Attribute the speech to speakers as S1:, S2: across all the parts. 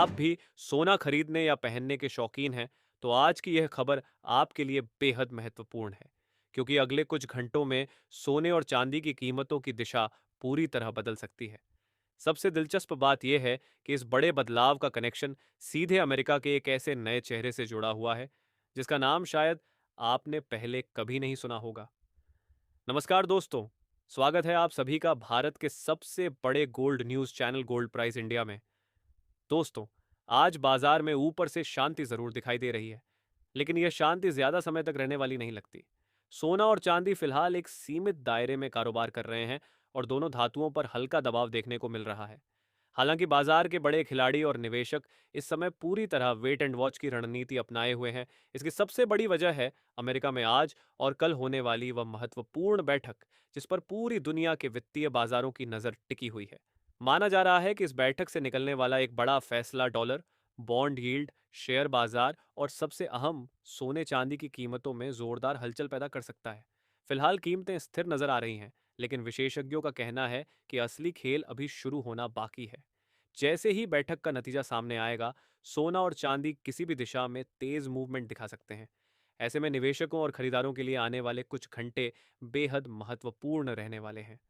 S1: आप भी सोना खरीदने या पहनने के शौकीन हैं, तो आज की यह खबर आपके लिए बेहद महत्वपूर्ण है, क्योंकि अगले कुछ घंटों में सोने और चांदी की कीमतों की दिशा पूरी तरह बदल सकती है। सबसे दिलचस्प बात यह है कि इस बड़े बदलाव का कनेक्शन सीधे अमेरिका के एक ऐसे नए चेहरे से जुड़ा हुआ है, जिसका नाम शायद आपने पहले कभी नहीं सुना होगा। नमस्कार दोस्तों, स्वागत है आप सभी का भारत के सबसे बड़े gold news channel gold price India में। दोस्तों, आज बाजार में ऊपर से शांति जरूर दिखाई दे रही है, लेकिन यह शांति ज्यादा समय तक रहने वाली नहीं लगती। सोना और चांदी फिलहाल एक सीमित दायरे में कारोबार कर रहे हैं और दोनों धातुओं पर हल्का दबाव देखने को मिल रहा है। हालांकि बाजार के बड़े खिलाड़ी और निवेशक इस समय पूरी तरह वेट एंड वॉच की रणनीति अपनाए हुए हैं। इसकी सबसे बड़ी वजह है अमेरिका में आज और कल होने वाली वह महत्वपूर्ण बैठक, जिस पर पूरी दुनिया के वित्तीय बाजारों की नजर टिकी हुई है। माना जा रहा है कि इस बैठक से निकलने वाला एक बड़ा फैसला डॉलर, बॉन्ड यील्ड, शेयर बाजार और सबसे अहम सोने चांदी की कीमतों में जोरदार हलचल पैदा कर सकता है। फिलहाल कीमतें स्थिर नजर आ रही हैं, लेकिन विशेषज्ञों का कहना है कि असली खेल अभी शुरू होना बाकी है। जैसे ही बैठक का नतीजा सामने आएगा, सोना और चांदी किसी भी दिशा में तेज मूवमेंट दिखा सकते हैं। ऐसे में निवेशकों और खरीदारों के लिए आने वाले कुछ घंटे बेहद महत्वपूर्ण रहने वाले हैं।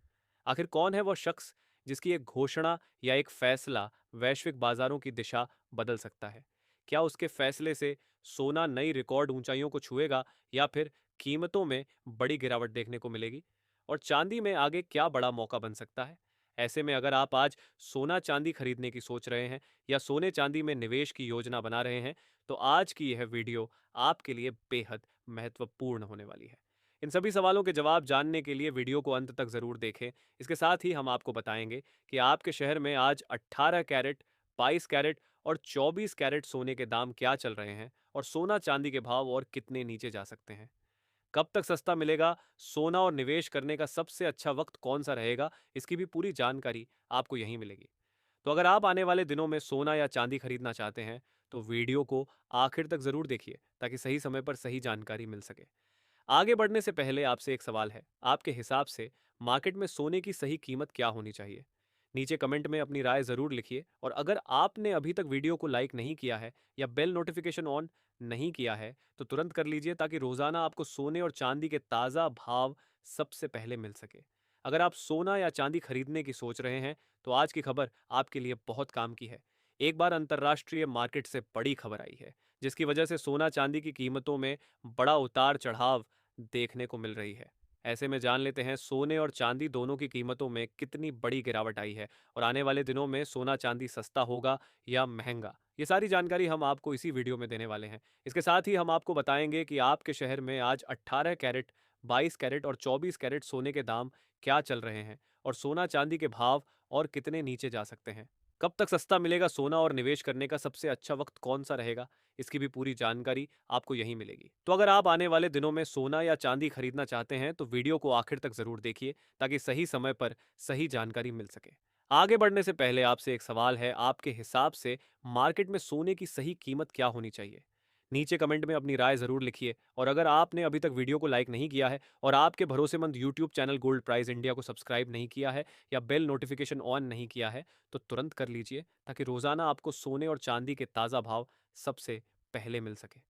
S1: आखिर कौन है वह शख्स जिसकी एक घोषणा या एक फैसला वैश्विक बाजारों की दिशा बदल सकता है? क्या उसके फैसले से सोना नई रिकॉर्ड ऊंचाइयों को छुएगा या फिर कीमतों में बड़ी गिरावट देखने को मिलेगी? और चांदी में आगे क्या बड़ा मौका बन सकता है? ऐसे में अगर आप आज सोना चांदी खरीदने की सोच रहे हैं या सोने चांदी में निवेश की योजना बना रहे हैं, तो आज की यह वीडियो आपके लिए बेहद महत्वपूर्ण होने वाली है। इन सभी सवालों के जवाब जानने के लिए वीडियो को अंत तक जरूर देखें। इसके साथ ही हम आपको बताएंगे कि आपके शहर में आज 18 कैरेट, 22 कैरेट और 24 कैरेट सोने के दाम क्या चल रहे हैं और सोना चांदी के भाव और कितने नीचे जा सकते हैं। कब तक सस्ता मिलेगा, सोना और निवेश करने का सबसे अच्छा वक्त कौन सा रहेगा, इसकी भी पूरी जानकारी आपको यहीं मिलेगी। तो अगर आप आने वाले दिनों में सोना या चांदी खरीदना चाहते हैं, तो वीडियो को आखिर तक जरूर देखिए ताकि सही समय पर सही जानकारी मिल सके। आगे बढ़ने से पहले आपसे एक सवाल है, आपके हिसाब से मार्केट में सोने की सही कीमत क्या होनी चाहिए? नीचे कमेंट में अपनी राय जरूर लिखिए और अगर आपने अभी तक वीडियो को लाइक नहीं किया है या बेल नोटिफिकेशन ऑन नहीं किया है, तो तुरंत कर लीजिए ताकि रोजाना आपको सोने और चांदी के ताज़ा भाव सबसे पहले मिल सके। अगर आप सोना या चांदी खरीदने की सोच रहे हैं, तो आज की खबर आपके लिए बहुत काम की है। एक बार अंतर्राष्ट्रीय मार्केट से बड़ी खबर आई है, जिसकी वजह से सोना चांदी की कीमतों में बड़ा उतार चढ़ाव देखने को मिल रही है। ऐसे में जान लेते हैं सोने और चांदी दोनों की कीमतों में कितनी बड़ी गिरावट आई है और आने वाले दिनों में सोना चांदी सस्ता होगा या महंगा। ये सारी जानकारी हम आपको इसी वीडियो में देने वाले हैं। इसके साथ ही हम आपको बताएंगे कि आपके शहर में आज 18 कैरेट, 22 कैरेट और 24 कैरेट सोने के दाम क्या चल रहे हैं और सोना चांदी के भाव और कितने नीचे जा सकते हैं। कब तक सस्ता मिलेगा सोना और निवेश करने का सबसे अच्छा वक्त कौन सा रहेगा, इसकी भी पूरी जानकारी आपको यहीं मिलेगी। तो अगर आप आने वाले दिनों में सोना या चांदी खरीदना चाहते हैं, तो वीडियो को आखिर तक जरूर देखिए ताकि सही समय पर सही जानकारी मिल सके। आगे बढ़ने से पहले आपसे एक सवाल है, आपके हिसाब से मार्केट में सोने की सही कीमत क्या होनी चाहिए? नीचे कमेंट में अपनी राय जरूर लिखिए और अगर आपने अभी तक वीडियो को लाइक नहीं किया है और आपके भरोसेमंद YouTube channel gold prize India को सब्सक्राइब नहीं किया है या बेल नोटिफिकेशन ऑन नहीं किया है, तो तुरंत कर लीजिए ताकि रोजाना आपको सोने और चांदी के ताज़ा भाव सबसे पहले मिल सके।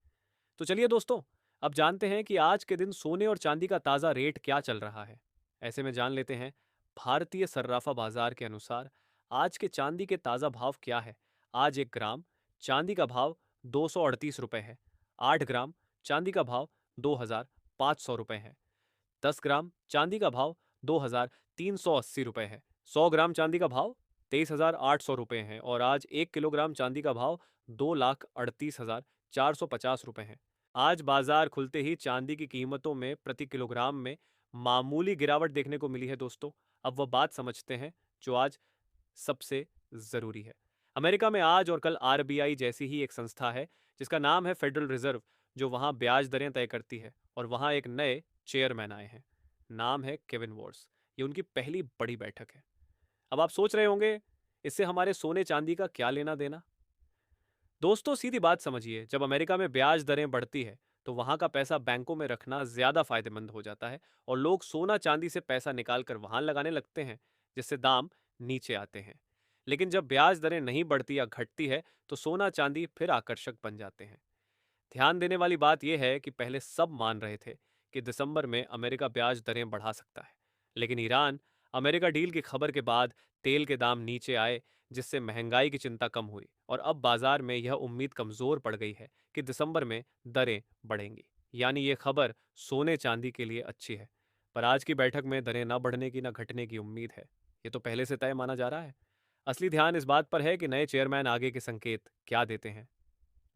S1: तो चलिए दोस्तों, अब जानते हैं कि आज के दिन सोने और चांदी का ताज़ा रेट क्या चल रहा है। ऐसे में जान लेते हैं भारतीय सर्राफा बाजार के अनुसार आज के चांदी के ताज़ा भाव क्या है। आज 1 ग्राम चांदी का भाव 238 रुपये है। 8 ग्राम चांदी का भाव 2,500 रुपये है। 10 ग्राम चांदी का भाव 2,380 रुपये है। 100 ग्राम चांदी का भाव 23,800 रुपये है और आज 1 किलोग्राम चांदी का भाव 2,38,450 रुपये है। आज बाजार खुलते ही चांदी की कीमतों में प्रति किलोग्राम में मामूली गिरावट देखने को मिली है दोस्तों। अब वह बात समझते हैं जो आज सबसे जरूरी है। अमेरिका में आज और कल आरबीआई जैसी ही एक संस्था है जिसका नाम है फेडरल रिजर्व, जो वहां ब्याज दरें तय करती है और वहां एक नए चेयरमैन आए हैं। नाम है केविन वॉर्स। ये उनकी पहली बड़ी बैठक है। अब आप सोच रहे होंगे, इससे हमारे सोने चांदी का क्या लेना देना? दोस्तों सीधी बात समझिए, जब अमेरिका में ब्याज दरें बढ़ती है, तो वहां का पैसा बैंकों में रखना ज्यादा फायदेमंद हो जाता है और लोग सोना चांदी से पैसा निकाल कर वहां लगाने लगते हैं, जिससे दाम नीचे आते हैं। लेकिन जब ब्याज दरें नहीं बढ़ती या घटती है तो सोना चांदी फिर आकर्षक बन जाते हैं। ध्यान देने वाली बात यह है कि पहले सब मान रहे थे कि दिसंबर में अमेरिका ब्याज दरें बढ़ा सकता है, लेकिन ईरान अमेरिका डील की खबर के बाद तेल के दाम नीचे आए, जिससे महंगाई की चिंता कम हुई और अब बाजार में यह उम्मीद कमजोर पड़ गई है कि दिसंबर में दरें बढ़ेंगी। यानी ये खबर सोने चांदी के लिए अच्छी है, पर आज की बैठक में दरें न बढ़ने की न घटने की उम्मीद है। ये तो पहले से तय माना जा रहा है। असली ध्यान इस बात पर है कि नए चेयरमैन आगे के संकेत क्या देते हैं।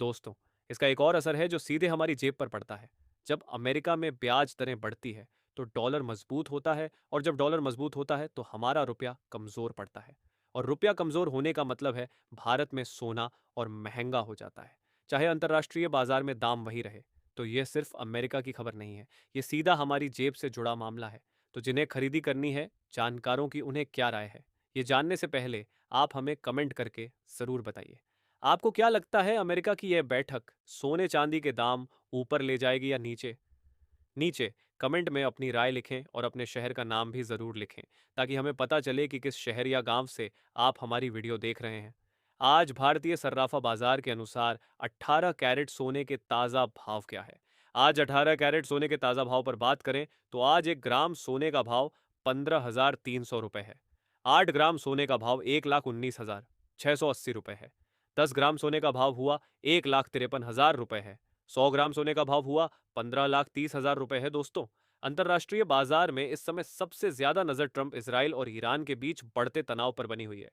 S1: दोस्तों, इसका एक और असर है जो सीधे हमारी जेब पर पड़ता है। जब अमेरिका में ब्याज दरें बढ़ती है तो डॉलर मजबूत होता है, और जब डॉलर मजबूत होता है तो हमारा रुपया कमजोर पड़ता है। और रुपया कमजोर होने का मतलब है भारत में सोना और महंगा हो जाता है, चाहे अंतर्राष्ट्रीय बाजार में दाम वही रहे। तो यह सिर्फ अमेरिका की खबर नहीं है, ये सीधा हमारी जेब से जुड़ा मामला है। तो जिन्हें खरीदी करनी है, जानकारों की उन्हें क्या राय है, ये जानने से पहले आप हमें कमेंट करके जरूर बताइए। आपको क्या लगता है, अमेरिका की यह बैठक सोने चांदी के दाम ऊपर ले जाएगी या नीचे? नीचे कमेंट में अपनी राय लिखें और अपने शहर का नाम भी जरूर लिखें, ताकि हमें पता चले कि किस शहर या गांव से आप हमारी वीडियो देख रहे हैं। आज भारतीय सर्राफा बाजार के अनुसार 18 कैरेट सोने के ताजा भाव क्या है? आज 18 कैरेट सोने के ताजा भाव पर बात करें तो आज 1 ग्राम सोने का भाव 15,300 रुपए है। 8 ग्राम सोने का भाव 1,19,680 रुपए है। 10 ग्राम सोने का भाव हुआ 1,53,000 रुपए है। 100 ग्राम सोने का भाव हुआ 15,30,000 रुपए है। दोस्तों, अंतर्राष्ट्रीय बाजार में इस समय सबसे ज्यादा नजर ट्रंप, इसराइल और ईरान के बीच बढ़ते तनाव पर बनी हुई है।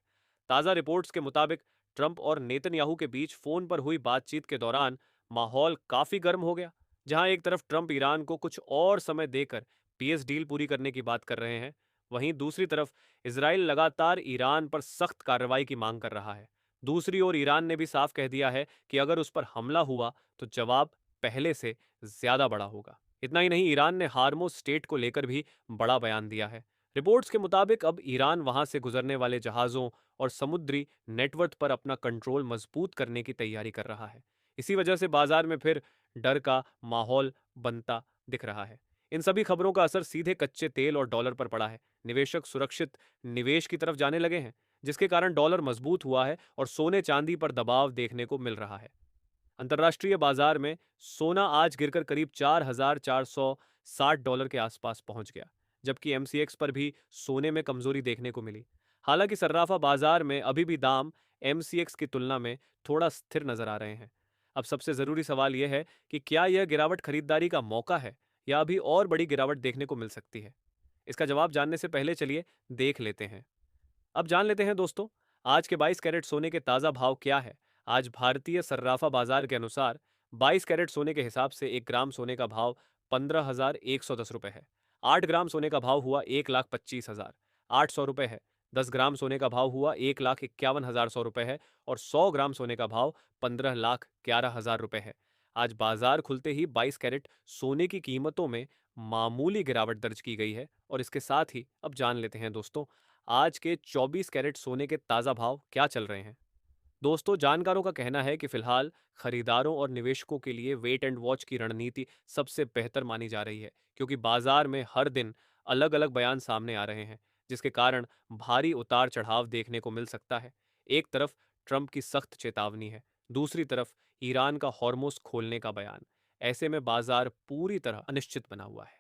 S1: ताजा रिपोर्ट्स के मुताबिक ट्रंप और नेतन्याहू के बीच फोन पर हुई बातचीत के दौरान माहौल काफी गर्म हो गया। जहां एक तरफ ट्रंप ईरान को कुछ और समय देकर पीएस डील पूरी करने की बात कर रहे हैं, वहीं दूसरी तरफ इसराइल लगातार ईरान पर सख्त कार्रवाई की मांग कर रहा है। दूसरी ओर ईरान ने भी साफ कह दिया है कि अगर उस पर हमला हुआ तो जवाब पहले से ज्यादा बड़ा होगा। इतना ही नहीं, ईरान ने हार्मोज स्टेट को लेकर भी बड़ा बयान दिया है। रिपोर्ट्स के मुताबिक अब ईरान वहां से गुजरने वाले जहाजों और समुद्री नेटवर्क पर अपना कंट्रोल मजबूत करने की तैयारी कर रहा है। इसी वजह से बाजार में फिर डर का माहौल बनता दिख रहा है। इन सभी खबरों का असर सीधे कच्चे तेल और डॉलर पर पड़ा है। निवेशक सुरक्षित निवेश की तरफ जाने लगे हैं, जिसके कारण डॉलर मजबूत हुआ है और सोने चांदी पर दबाव देखने को मिल रहा है। अंतर्राष्ट्रीय बाजार में सोना आज गिरकर करीब $4,460 के आसपास पहुंच गया, जबकि एमसीएक्स पर भी सोने में कमजोरी देखने को मिली। हालांकि सर्राफा बाजार में अभी भी दाम एमसीएक्स की तुलना में थोड़ा स्थिर नजर आ रहे हैं। अब सबसे जरूरी सवाल यह है कि क्या यह गिरावट खरीदारी का मौका है या अभी और बड़ी गिरावट देखने को मिल सकती है। इसका जवाब जानने से पहले चलिए देख लेते हैं। अब जान लेते हैं दोस्तों, आज के 22 कैरेट सोने के ताजा भाव क्या है। आज भारतीय सर्राफा बाजार के अनुसार 22 कैरेट सोने के हिसाब से 1 ग्राम सोने का भाव 15,110 रुपए है। 8 ग्राम सोने का भाव हुआ 1,25,800 रुपए है। 10 ग्राम सोने का भाव हुआ 1,51,100 रुपए है और 100 ग्राम सोने का भाव 15,11,000 रुपए है। आज बाजार खुलते ही 22 कैरेट सोने की कीमतों में मामूली गिरावट दर्ज की गई है। और इसके साथ ही अब जान लेते हैं दोस्तों, आज के 24 कैरेट सोने के ताजा भाव क्या चल रहे हैं। दोस्तों, जानकारों का कहना है कि फिलहाल खरीदारों और निवेशकों के लिए वेट एंड वॉच की रणनीति सबसे बेहतर मानी जा रही है, क्योंकि बाजार में हर दिन अलग अलग बयान सामने आ रहे हैं, जिसके कारण भारी उतार चढ़ाव देखने को मिल सकता है। एक तरफ ट्रंप की सख्त चेतावनी है, दूसरी तरफ ईरान का हॉर्मोज खोलने का बयान। ऐसे में बाजार पूरी तरह अनिश्चित बना हुआ है।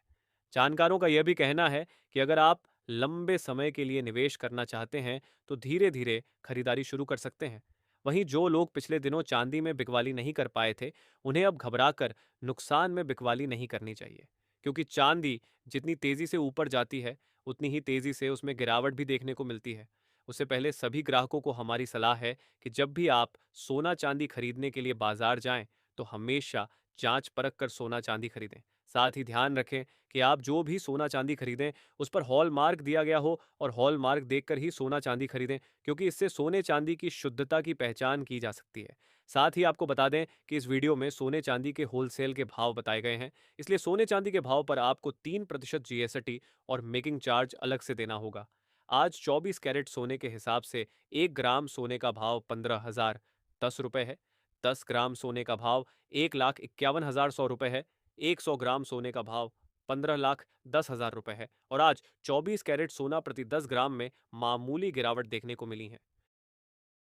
S1: जानकारों का यह भी कहना है कि अगर आप लंबे समय के लिए निवेश करना चाहते हैं तो धीरे धीरे खरीदारी शुरू कर सकते हैं। वहीं जो लोग पिछले दिनों चांदी में बिकवाली नहीं कर पाए थे, उन्हें अब घबराकर नुकसान में बिकवाली नहीं करनी चाहिए, क्योंकि चांदी जितनी तेजी से ऊपर जाती है उतनी ही तेजी से उसमें गिरावट भी देखने को मिलती है। उससे पहले सभी ग्राहकों को हमारी सलाह है कि जब भी आप सोना चांदी खरीदने के लिए बाजार जाएं तो हमेशा जांच परख कर सोना चांदी खरीदें। साथ ही ध्यान रखें कि आप जो भी सोना चांदी खरीदें उस पर हॉल मार्क दिया गया हो, और हॉल मार्क देखकर ही सोना चांदी खरीदें, क्योंकि इससे सोने चांदी की शुद्धता की पहचान की जा सकती है। साथ ही आपको बता दें कि इस वीडियो में सोने चांदी के होलसेल के भाव बताए गए हैं, इसलिए सोने चांदी के भाव पर आपको 3% जीएसटी और मेकिंग चार्ज अलग से देना होगा। आज 24 कैरेट सोने के हिसाब से 1 ग्राम सोने का भाव 15,010 रुपए है। 10 ग्राम सोने का भाव 1,51,100 रुपए है। 100 ग्राम सोने का भाव 15,10,000 रुपए है। और आज 24 कैरेट सोना प्रति 10 ग्राम में मामूली गिरावट देखने को मिली है।